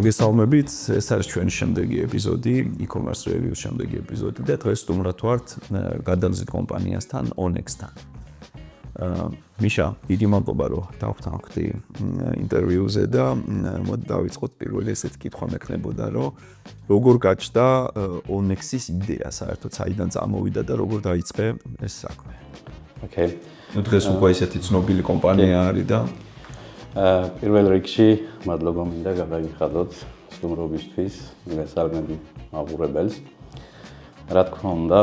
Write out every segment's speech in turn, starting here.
მოგესალმებით, ეს არის ჩვენი შემდეგი ეპიზოდი, e-commerce review-ის შემდეგი ეპიზოდი და დღეს სტუმრად ვართ გადამზიდ კომპანიასთან, Onyx-თან. მიშა, დიდი მადლობა, რომ დავხტანხდი ინტერვიუზე და მოდი დავიწყოთ პირველი ესეთი კითხვა მექნებოდა, რომ როგორ გაჩნდა Onyx-ის იდეა, საერთოდ საიდან წამოვიდა და როგორ დაიწყე ეს საქმე. Okay. დღეს უკვე ესეთი ცნობილი კომპანია არის და პირველ რიგში მადლობა მინდა გადაგიხადოთ სტუმრობისთვის, მოგესალმები მაყურებელს. რა თქმა უნდა,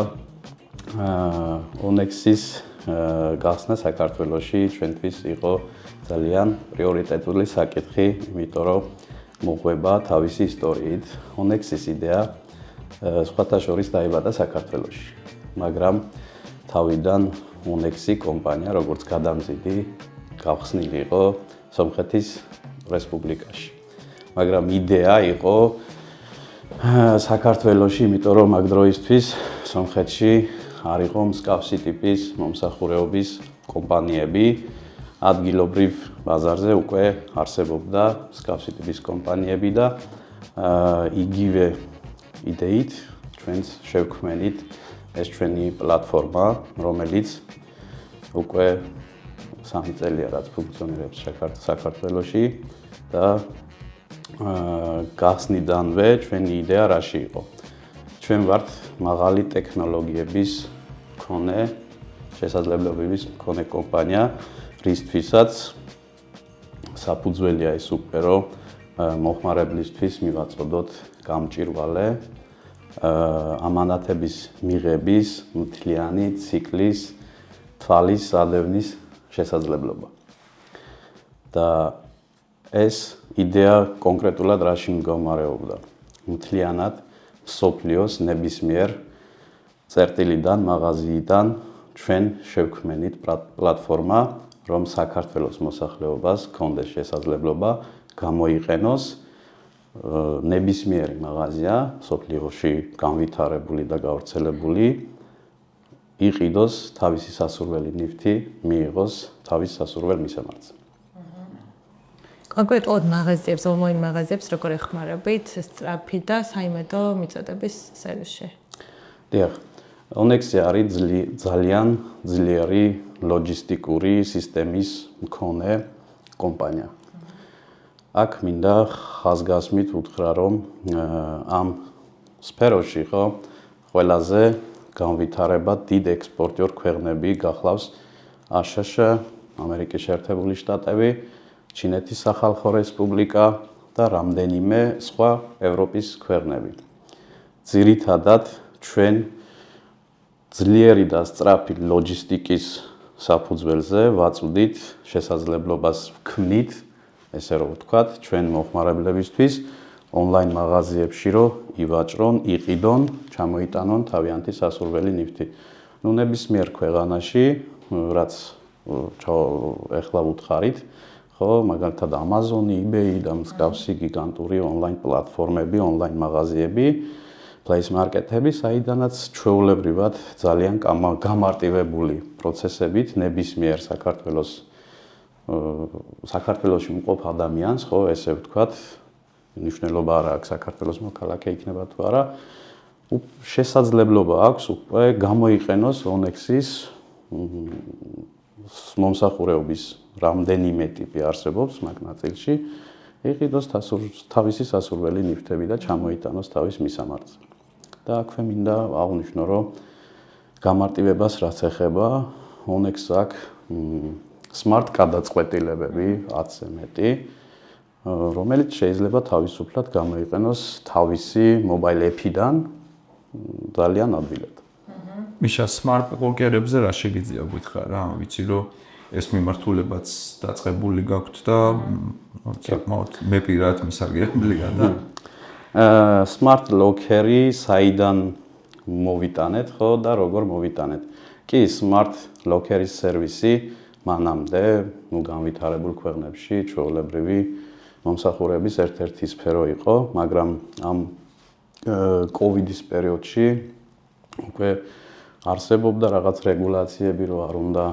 Onyx-ის გახსნა საქართველოში ჩვენთვის იყო ძალიან პრიორიტეტული საკითხი, იმიტომ რომ მოყვება თავისი ისტორიით. Onyx-ის იდეა სხვათა შორის დაიბადა საქართველოში, მაგრამ თავიდან Onyx-ი კომპანია, როგორც გადამზიდი, გავხსნილი იყო სომხეთის რესპუბლიკაში. მაგრამ იდეა იყო საქართველოში, იმიტომ რომ მაგ დროისთვის სომხეთში არ იყო მსგავსი ტიპის მომსახურეობის კომპანიები. ადგილობრივ ბაზარზე უკვე არსებობდა მსგავსი ტიპის კომპანიები და იგივე იდეით ჩვენს შევქმნით ეს ჩვენი პლატფორმა, რომელიც უკვე 3 წელია რაც ფუნქციონირებს საქართველოში და გახსნიდანვე ჩვენი იდეა რაში იყო. ჩვენ ვართ მაღალი ტექნოლოგიების მქონე, შესაძლებლობების მქონე კომპანია, რისთვისაც საფუძველია ის უკვე რომ მოხმარებლისთვის მივაწოდოთ გამჭირვალე ამანათების მიღების, მთლიანი ციკლის, თვალის ადევნის შესაძლებლობა. და ეს იდეა კონკრეტულად რაში მდგომარეობდა? მთლიანად მსოფლიოს ნებისმიერ წერტილიდან, მაღაზიიდან ჩვენ შევქმნით პლატფორმა, რომ საქართველოს მოსახლეობას ჰქონდეს შესაძლებლობა გამოიყენოს ნებისმიერი მაღაზია, მსოფლიოში განვითარებული და გავრცელებული, იყიდოს თავისი სასურველი ნივთი, მიიღოს თავის სასურველ მისამართზე. კონკრეტულად მაღაზიებს, ონლაინ მაღაზიებს როგორ ეხმარებით სწრაფი და საიმედო მიწოდების სერვისში? დიახ. Onyx-ი არის ძალიან ძლიერი ლოჯისტიკური სისტემის მქონე კომპანია. აქ მინდა ხაზგასმით უთხრა, რომ ამ სფეროში ხო ყველაზე განვითარება დიდ ექსპორტიორ ქვეყნები გახლავს აშშ, ამერიკის შეერთებული შტატები, ჩინეთის სახალხო რესპუბლიკა და რამდენიმე სხვა ევროპის ქვეყნები. ძირითადად ჩვენ ძლიერი და სწრაფი ლოჯისტიკის საფუძველზე ვაწვდით შესაძლებლობას ვქმნით, ესე რომ ვთქვათ, ჩვენ მოხმარებლებისთვის ონლაინ მაღაზიებში რომ ივაჭრონ, იყიდონ, ჩამოიტანონ თავიანთი სასურველი ნივთი. ნებისმიერ ქვეყანაში, რაც ეხლა ვუთხარით, ხო, მაგალითად Amazon, eBay და მსგავსი გიგანტური ონლაინ პლატფორმები, ონლაინ მაღაზიები, place market-ები, საიდანაც ჩვეულებრივად ძალიან გამარტივებული პროცესებით ნებისმიერ საქართველოში მყოფ ადამიანს, ხო, ესე ვთქვათ, მნიშვნელობა არ აქვს საქართველოს მოქალაქე იქნება თუ არა, შესაძლებლობა აქვს უკვე გამოიყენოს Onyx-ის მომსახურეობის რამდენიმე ტიპი არსებობს მაგ ნაწილში, იყიდოს თავისი სასურველი ნივთები და ჩამოიტანოს თავის მისამართზე. და აქვე მინდა აღვნიშნო, რომ გამარტივებას რაც ეხება, Onyx-ს აქვს smart გადაწყვეტილებები 10-ზე მეტი, რომელიც შეიძლება თავისუფლად გამოიყენოს თავისი mobile app-იდან ძალიან ადვილად. მიშა, smart locker-ებზე რა შეგიძლია გითხრა რა? ვიცი რომ ეს მიმართულებაც დაწყებული გაქვთ და საკმაოდ მე პირადად მისარგებლე გადა. Smart locker-ი საიდან მოვიტანეთ, ხო და როგორ მოვიტანეთ? კი, smart locker-ის სერვისი მანამდე, განვითარებულ ქვეყნებში ჩვეულებრივი მომსახურების ერთ-ერთი სფერო იყო, მაგრამ ამ COVID-ის პერიოდში უკვე არსებობდა რაღაც რეგულაციები, რომ არ უნდა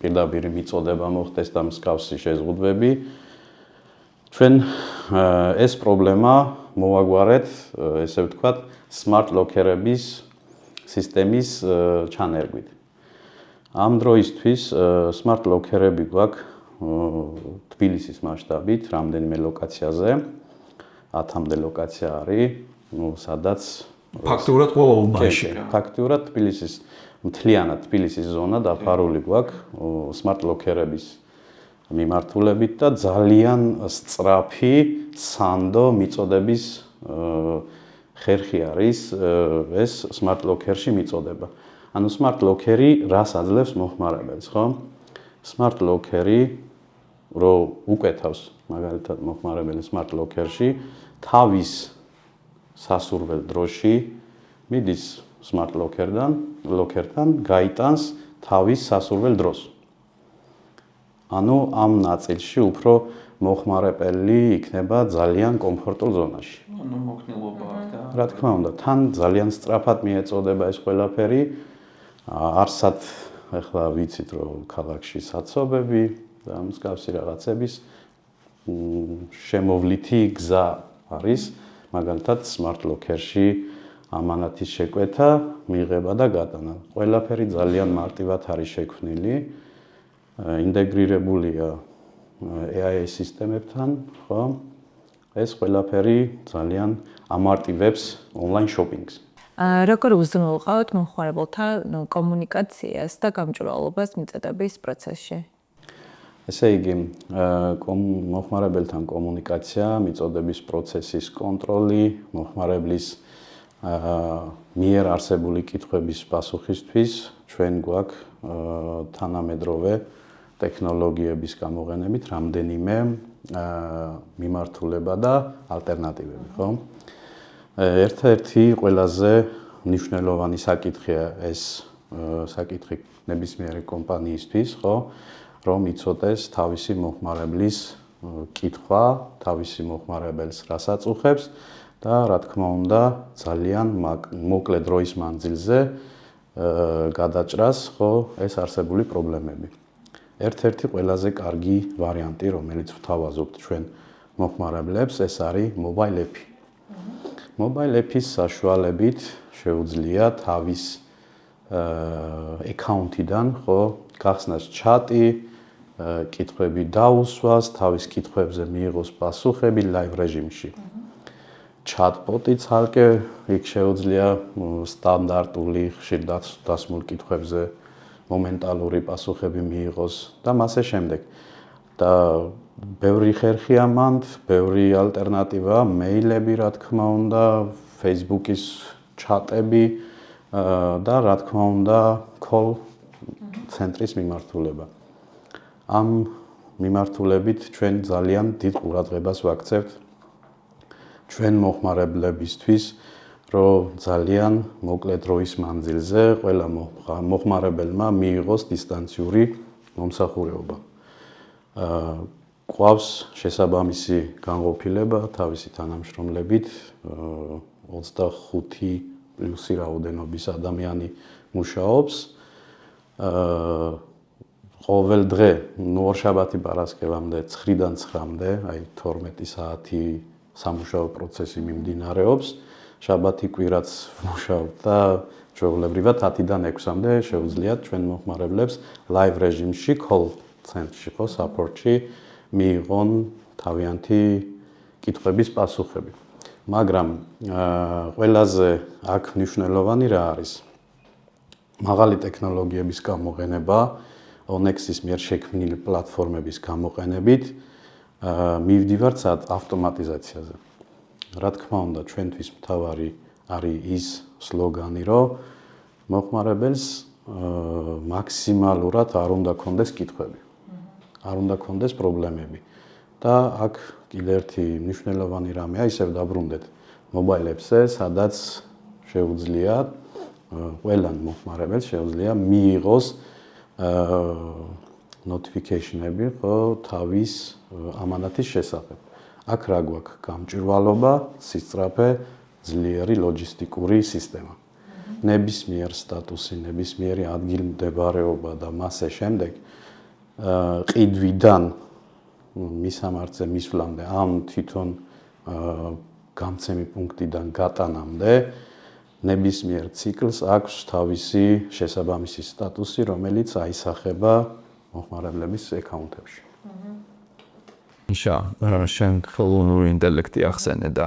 პირდაპირ მიწოდება მოხდეს და მსგავსი შეზღუდვები. ჩვენ ეს პრობლემა მოვაგვარეთ, ესე ვთქვათ, smart locker-ების სისტემის ჩანერგვით. ამ დროისთვის smart locker-ები გვაქვს თბილისის მასშტაბით, რამდენიმე ლოკაციაზე, 10-მდე ლოკაცია არის, სადაც ფაქტურად ყველა უბანში. ფაქტურად თბილისის მთლიანად თბილისის ზონა დაფარული გვაქვს smart locker-ების მიმართულებით და ძალიან სწრაფი სანდო მიწოდების ხერხი არის ეს smart locker-ში მიწოდება. ანუ smart locker-ი რას აძლევს მოხმარებელს, ხო? smart locker-ი რო უკეთავს მაგალითად მოხმარებელი smart locker-ში თავის სასურველ დროში მიდის smart locker-თან გაიტანს თავის სასურველ დროს. ანუ ამ ნაწილში უფრო მოხმარებელი იქნება ძალიან კომფორტულ ზონაში. ანუ მოკნილობა აქვს და რა თქმა უნდა, თან ძალიან სწრაფად მიეწოდება ეს ყველაფერი. არსად ახლა ვიცით რომ ქალაქში საცობები და მსგავსი რაღაცების შემოვლითი გზა არის, მაგალითად smart locker-ში ამანათის შეკვეთა, მიღება და გატანა. ყველაფერი ძალიან მარტივად არის შექმნილი. ინტეგრირებულია AI სისტემებთან, ხო? ეს ყველაფერი ძალიან ამარტივებს ონლაინ შოპინგს. როგორ უზრუნველყავთ მომხმარებელთა კომუნიკაციას და გამჭვირვალობას მიწოდების პროცესში? ესე იგი, მომხმარებელთან კომუნიკაცია, მიწოდების პროცესის კონტროლი, მომხმარებლის მიერ არსებული კითხვების პასუხისთვის ჩვენ გვაქვს თანამედროვე ტექნოლოგიების გამოყენებით რამდენიმე მიმართულება და ალტერნატივები, ხო? ერთ-ერთი ყველაზე მნიშვნელოვანი საკითხია ეს საკითხი ნებისმიერი კომპანიისთვის, ხო? რომ იცოდეს თავისი მომხმარებლის კითხვა, თავისი მომხმარებელს რას აწუხებს და რა თქმა უნდა ძალიან მოკლე დროის მანძილზე გადაჭრას, ხო, ეს არსებული პრობლემები. ერთ-ერთი ყველაზე კარგი ვარიანტი, რომელიც ვთავაზობთ ჩვენ მომხმარებლებს, ეს არის mobile app. Mobile app-ის საშუალებით შეუძლია თავის აკაუნტიდან, ხო, გახსნას ჩატი, კითხვები დაუსვას, თავის კითხვებზე მიიღოს პასუხები live რეჟიმში. Chatbot-ი ცალკე იქ შეუძლია სტანდარტული ხშირ დასმულ კითხვებზე მომენტალური პასუხები მიიღოს და მასე შემდეგ. და ბევრი ხერხი ამანდ, ბევრი ალტერნატივა, მეილები, რა თქმა უნდა, Facebook-ის ჩატები და რა თქმა უნდა, call ცენტრის მიმართულება. ამ მიმართულებით ჩვენ ძალიან დიდ ყურადღებას ვაქცევთ ჩვენ მომხმარებლებისთვის, რომ ძალიან მოკლე დროის მანძილზე ყველა მომხმარებელმა მიიღოს დისტანციური მომსახურება. ყავს შესაბამისი განყოფილება თავისი თანამშრომლებით 25 პლუსი რაოდენობის ადამიანი მუშაობს. ყოველ დღე, ორშაბათი პარასკევამდე 9-დან 9-მდე, აი 12 საათი სამუშაო პროცესი მიმდინარეობს. შაბათი კვირაც ვმუშაობთ და ჩვეულებრივად 10-დან 6-მდე შეუძლიათ ჩვენ მომხმარებლებს live რეჟიმში call ცენტრში, ხო, support-ში მიიღონ თავიანთი კითხვების პასუხები. მაგრამ ყველაზე აქ მნიშვნელოვანი რა არის? მაღალი ტექნოლოგიების გამოყენება, Onyx-ის მიერ შექმნილი პლატფორმების გამოყენებით მივდივართ ავტომატიზაციაზე. რა თქმა უნდა, ჩვენთვის მთავარი არის ის სლოგანი, რომ მომხმარებელს მაქსიმალურად არ უნდა ქონდეს კითხვები. არ უნდა ქონდეს პრობლემები. და აქ კიდე ერთი მნიშვნელოვანი რამეა, ისევ დაბრუნდეთ mobile app-ზე, სადაც შეუძლია ყველა მომხმარებელს შეუძლია მიიღოს notification-ები, ხო, თავის ამანათის შესახებ. აქ რა გვაქვს? გამჭვირვალობა, სისწრაფე, ძლიერი ლოჯისტიკური სისტემა. ნებისმიერ სტატუსი, ნებისმიერი ადგილმდებარეობა და მასე შემდეგ ყიდვიდან მისამართზე მისვლამდე ამ თვითონ გამცემი პუნქტიდან გატანამდე ნებისმიერ ციკლს აქვს თავისი შესაბამისი სტატუსი, რომელიც აისახება მოხმარებლების აკაუნტებში. იშა, შენ ხელოვნური ინტელექტი ახსენე და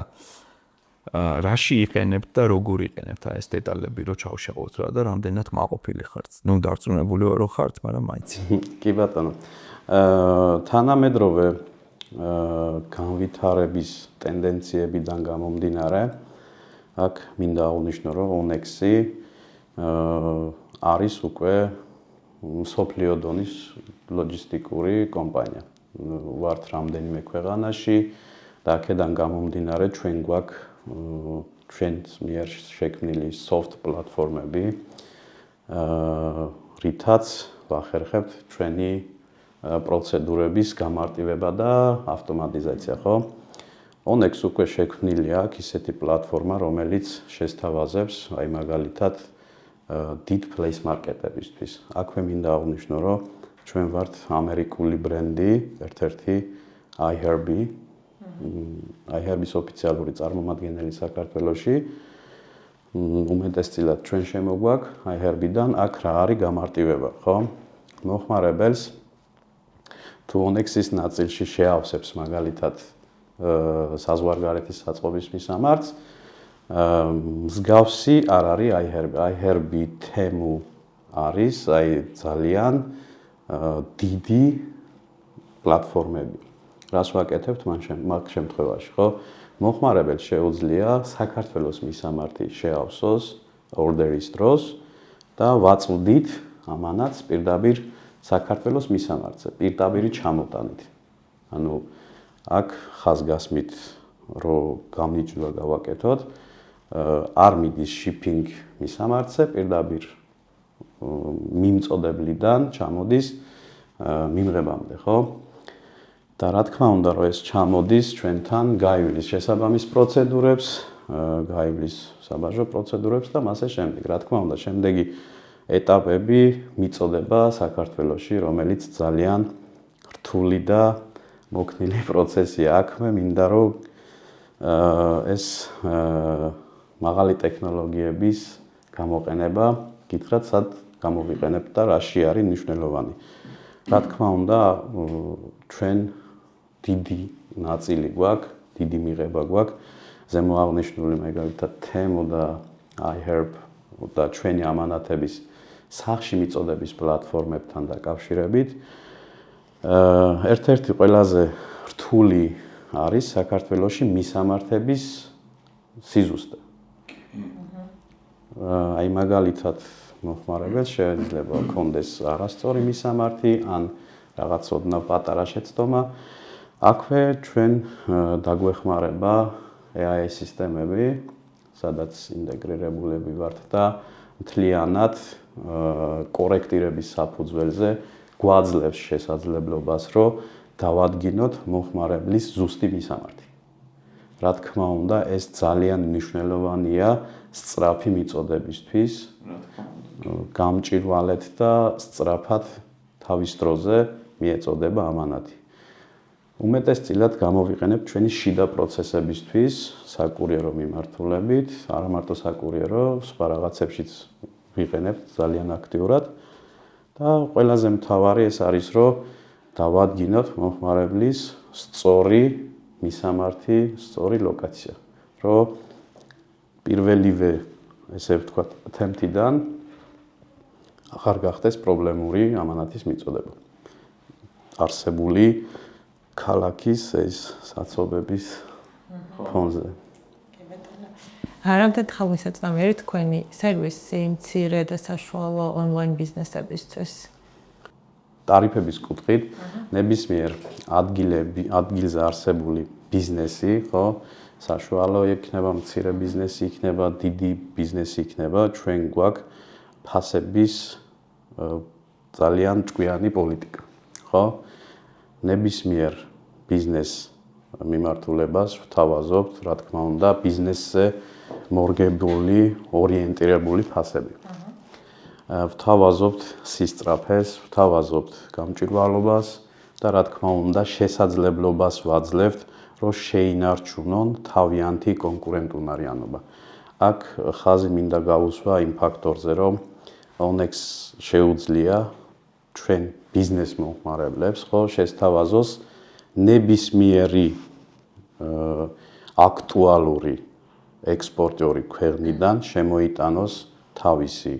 რაში იყენებთ და როგორ იყენებთ ეს დეტალები რო ჩავშევოთ რა და რამდენად მაყოფილი ხართ. ნუ დარწმუნებული ვარ რომ ხართ, მაგრამ მაიცი. კი ბატონო. თანამედროვე განვითარების ტენდენციებიდან გამომდინარე, აქ მინდა აღვნიშნო, რომ Onyx-ი არის უკვე მსოფლიო დონის ლოჯისტიკური კომპანია. ვართ რამდენიმე ქვეყანაში და აქედან გამომდინარე ჩვენ გვაქვს ჩვენს მიერ შექმნილი soft პლატფორმები, რითაც ვახერხებთ ჩვენი პროცედურების გამარტივება და ავტომატიზაცია, ხო? Onyx უკვე შექმნილი აქვს ისეთი პლატფორმა, რომელიც შესთავაზებს, აი მაგალითად, დიდ place market-ებისთვის. აქვე მინდა აღვნიშნო, რომ ჩვენ ვართ ამერიკული ბრენდი, ერთ-ერთი iHerb-ი, iHerb-ის ოფიციალური წარმომადგენელი საქართველოში. უმეტესწილად ჩვენ შემოგვაქვს iHerb-დან, აქ რა არის გამარტივება, ხო? მოხმარებელს თუ Onyx-ის ნაწილში შეავსებს მაგალითად საზღვარგარეთის საწყობის მისამართს, მსგავსი არ არის iHerb-ი. iHerb-ი თემუ არის, აი ძალიან დიდი პლატფორმები. რას ვაკეთებთ მაგ შემთხვევაში, ხო? მოხმარებელს შეუძლია საქართველოს მისამართი შეავსოს ორდერის დროს და ვაწვდით ამანაც პირდაპირ საქართველოს მისამართზე, პირდაპირი ჩამოტანით. ანუ აქ ხაზგასმით რომ გამიჯვლა გავაკეთოთ, არ მიდის shipping მისამართზე, პირდაპირ მიმწოდებლიდან ჩამოდის მიმღებამდე, ხო? და რა თქმა უნდა, რომ ეს ჩამოდის ჩვენთან გაივლის შესაბამის პროცედურებს, გაივლის საბაჟო პროცედურებს და მასე შემდეგ. რა თქმა უნდა, შემდეგი ეტაპები მიწოდება საქართველოში, რომელიც ძალიან რთული და მოქნილი პროცესია. აქ მე მინდა რომ ეს მაღალი ტექნოლოგიების გამოყენება გითხრათ, სად გამოვიყენებთ და რაში არის მნიშვნელოვანი. რა თქმა უნდა, ჩვენ დიდი ნაწილი გვაქვს, დიდი მიღება გვაქვს ზემო აღნიშნული მაგალითად თემუ და iHerb და ჩვენი ამანათების სახში მიწოდების პლატფორმებთან დაკავშირებით. ერთ-ერთი ყველაზე რთული არის საქართველოში მისამართების სიზუსტე. აი მაგალითად მოხმარებელს შეიძლება ჰქონდეს არასწორი მისამართი ან რაღაც ოდნავ პატარა შეცდომა. აქვე ჩვენ დაგვეხმარება AI სისტემები, სადაც ინტეგრირებულები ვართ და მთლიანად კორექტირების საფუძველზე გვაძლევს შესაძლებლობას, რომ დავადგინოთ მოხმარებლის ზუსტი მისამართი. რა თქმა უნდა, ეს ძალიან მნიშვნელოვანია სწრაფი მიწოდებისთვის, გამჭირვალედ და სწრაფად თავის დროზე მიეწოდება ამანათი. უმეტესწილად გამოვიყენებთ ჩვენი შიდა პროცესებისთვის, საკურიერო მიმართულებით, არა მარტო საკურიერო, სხვა რაღაცებშიც ვიყენებთ ძალიან აქტიურად და ყველაზე მთავარი ეს არის, რომ დავადგინოთ მოხმარებლის სწორი მისამართი, სწორი ლოკაცია, რომ პირველივე, ესე ვთქვათ, ათემთიდან აღარ გახდეს პრობლემური ამანათის მიწოდება. არსებული ქალაქის ეს საცობების ფონზე. რამდენად ხალხისაწვდომიერი თქვენი სერვისი მცირე და საშუალო ონლაინ ბიზნესებისთვის? ტარიფების კუთხით ნებისმიერ ადგილზე არსებული ბიზნესი, ხო, საშუალო იქნება, მცირე ბიზნესი იქნება, დიდი ბიზნესი იქნება, ჩვენ გვაქვს ფასების ძალიან ჭკვიანი პოლიტიკა, ხო? ნებისმიერ ბიზნეს მიმართულებას ვთავაზობთ, რა თქმა უნდა, ბიზნესზე მორგებული, ორიენტირებული ფასები. ვთავაზობთ სისწრაფეს, ვთავაზობთ გამჭვირვალობას, და რა თქმა უნდა შესაძლებლობას ვაძლევთ, რომ შეინარჩუნონ თავიანთი კონკურენტუნარიანობა. აქ ხაზი მინდა გავუსვა იმ ფაქტორზე, რომ Onex შეუძლია ჩვენ ბიზნეს მომხმარებლებს ხო შესთავაზოს ნებისმიერი აქტუალური ექსპორტიორი ქვეყნიდან შემოიტანოს თავისი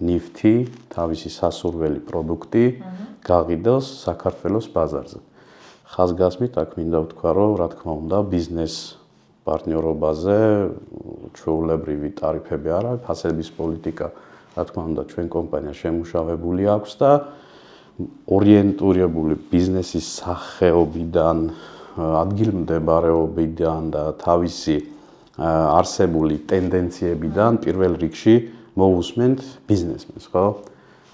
ნივთი, თავისი სასურველი პროდუქტი გაღიდოს საქართველოს ბაზარზე. ხაზგასმით აქ მინდა ვთქვა, რომ რა თქმა უნდა ბიზნეს პარტნიორობაზე ჩვეულებრივი ტარიფები არ აქვს, ფასების პოლიტიკა რა თქმა უნდა ჩვენ კომპანია შემუშავებული აქვს და ორიენტირებული ბიზნესის სახეობიდან, ადგილმდებარეობიდან და თავისი არსებული ტენდენციებიდან პირველ რიგში მოусმენთ ბიზნესმენს, ხო?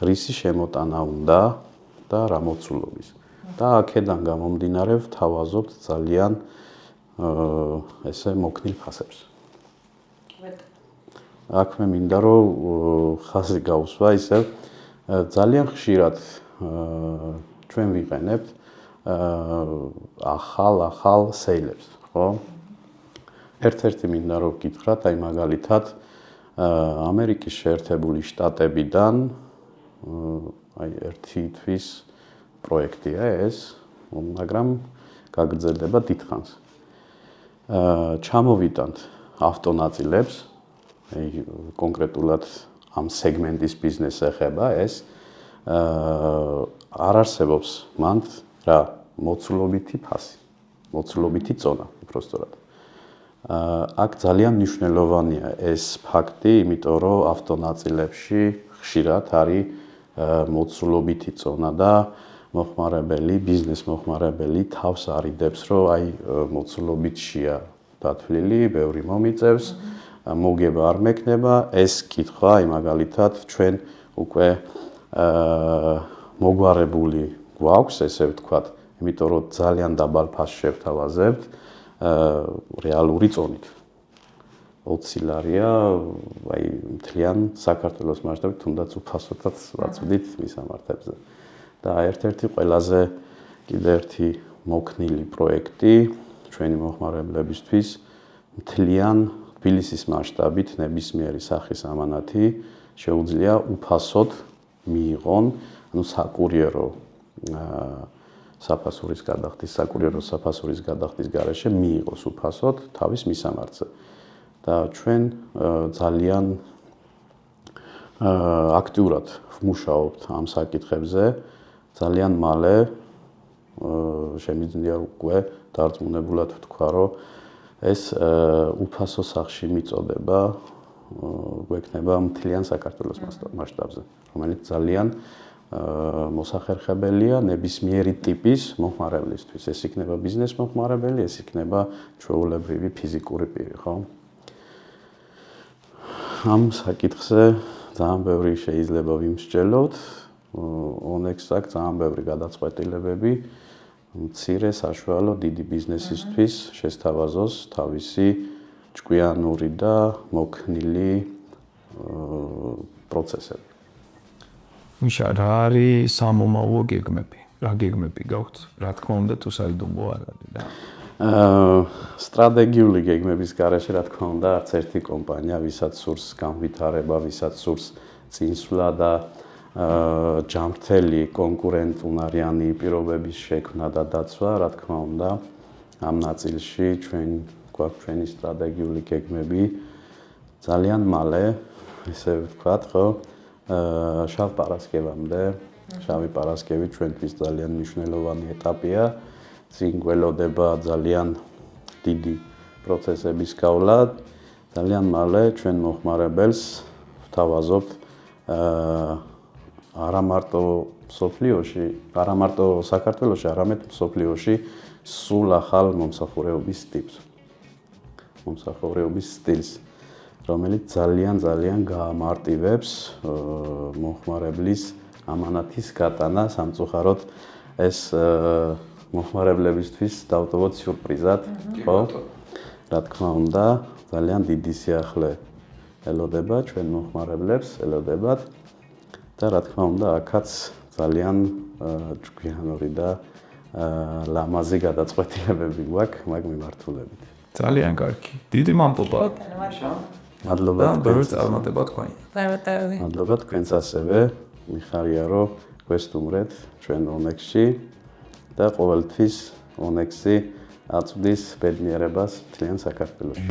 რისი შემოტანა უნდა და რა მოცულობის. და აქედან გამომდინარე ვთავაზობთ ძალიან ესე მოქნილ ფასებს. აქ მე მინდა რომ ხაზი გავუსვა ისევ ძალიან ხშირად ჩვენ ვიყენებთ ახალ სეილებს, ხო? ერთ-ერთი მინდა რომ გითხრათ, აი მაგალითად ამერიკის შეერთებული შტატებიდან აი ერთი თვის პროექტია ეს, მაგრამ გაგრძელდება დიდხანს. ჩამოვიტანთ ავტონაწილებს, კონკრეტულად ამ სეგმენტის ბიზნესს ეხება ეს, არ არსებობს მანდ რა მოცულობითი ფასი, მოცულობითი წონა, უბრალოდ. აქ ძალიან მნიშვნელოვანია ეს ფაქტი, იმიტომ რომ ავტონაწილებში ხშირად არის მოცულობითი წონა და მოხმარებელი, ბიზნეს მოხმარებელი თავს არიდებს, რომ აი მოცულობითშია დათვლილი, ბევრი მომიწევს, მოგება არ მექნება, ეს კითხვა, აი მაგალითად ჩვენ უკვე მოგვარებული გვაქვს, ესე ვთქვათ, იმიტომ რომ ძალიან დაბალ ფასს შევთავაზებთ რეალური წონით. 20 ლარია, აი მთლიან საქართველოს მასშტაბით, თუნდაც უფასოდაც ვაწვდით მისამართებზე. და ერთ-ერთი ყველაზე კიდე ერთი მოქნილი პროექტი ჩვენი მოხმარებლებისთვის მთლიან თბილისის მასშტაბით ნებისმიერი სახის ამანათი შეუძლია უფასოდ მიიღონ, ანუ საკურიერო საფასურის გადახდის, საკურიერო საფასურის გადახდის გარეშე მიიღოს უფასოდ თავის მისამართზე. და ჩვენ ძალიან აქტიურად ვმუშაობთ ამ საკითხებზე. ძალიან მალე შემიძლია უკვე დარწმუნებულად ვთქვა, რომ ეს უფასო სახში მიწოდება გვექნება მთლიან საქართველოს მასშტაბზე, რომელიც ძალიან მოსახერხებელია ნებისმიერი ტიპის მოხმარებლისთვის. ეს იქნება ბიზნეს მოხმარებელი, ეს იქნება ჩვეულებრივი ფიზიკური პირი, ხო? ამ საკითხზე ძალიან ბევრი შეიძლება ვიმსჯელოთ. Onex აქვს ძალიან ბევრი გადაწყვეტილებები, მცირე, საშუალო, დიდი ბიზნესისთვის შესთავაზოს თავისი ჭკვიანური და მოქნილი პროცესები. მიშა, რა არის სამომავლო გეგმები? რა გეგმები გაქვთ? რა თქმა უნდა, თუ საიდუმლო არ არის და სტრატეგიული გეგმების გარეშე, რა თქმა უნდა, არც ერთი კომპანია, ვისაც სურს განვითარება, ვისაც სურს წინსვლა და ჯანმრთელი კონკურენტუნარიანი პირობების შექმნა და დაცვა, რა თქმა უნდა, ამ ნაწილში გვაქვს ჩვენი სტრატეგიული გეგმები ძალიან მალე, ესე ვთქვათ, ხო, შავ პარასკევამდე. შავი პარასკევი ჩვენთვის ძალიან მნიშვნელოვანი ეტაპია. წინ გველოდება ძალიან დიდი პროცესების გავლა. ძალიან მალე ჩვენ მოხმარებელს ვთავაზობთ არა მარტო სოფლიოში, არა მარტო საქართველოში, არამედ სოფლიოში სულ ახალ მომსახურების ტიპს. მომსახურების სტილს, რომელიც ძალიან გაამარტივებს მოხმარებლის ამანათის გატანა, სამწუხაროდ ეს მოხმარებლებისთვის დავტოვოთ სიურპრიზად, ხო? რა თქმა უნდა, ძალიან დიდი სიახლე ელოდება ჩვენ მოხმარებლებს, ელოდებათ და რა თქმა უნდა, აქაც ძალიან ჭკვიანური და ლამაზი გადაწყვეტილებები გვაქვს მაგ მიმართულებით. ძალიან კარგი. დიდი მადლობა. მადლობა. და ბევრი წარმატება თქვენ. წარმატებები. მადლობა თქვენს ასევე. მიხარია რომ გვესტუმრეთ ჩვენ ონექსში და ყოველთვის ონექსი აწვდის ბედნიერებას მთლიან საქართველოში.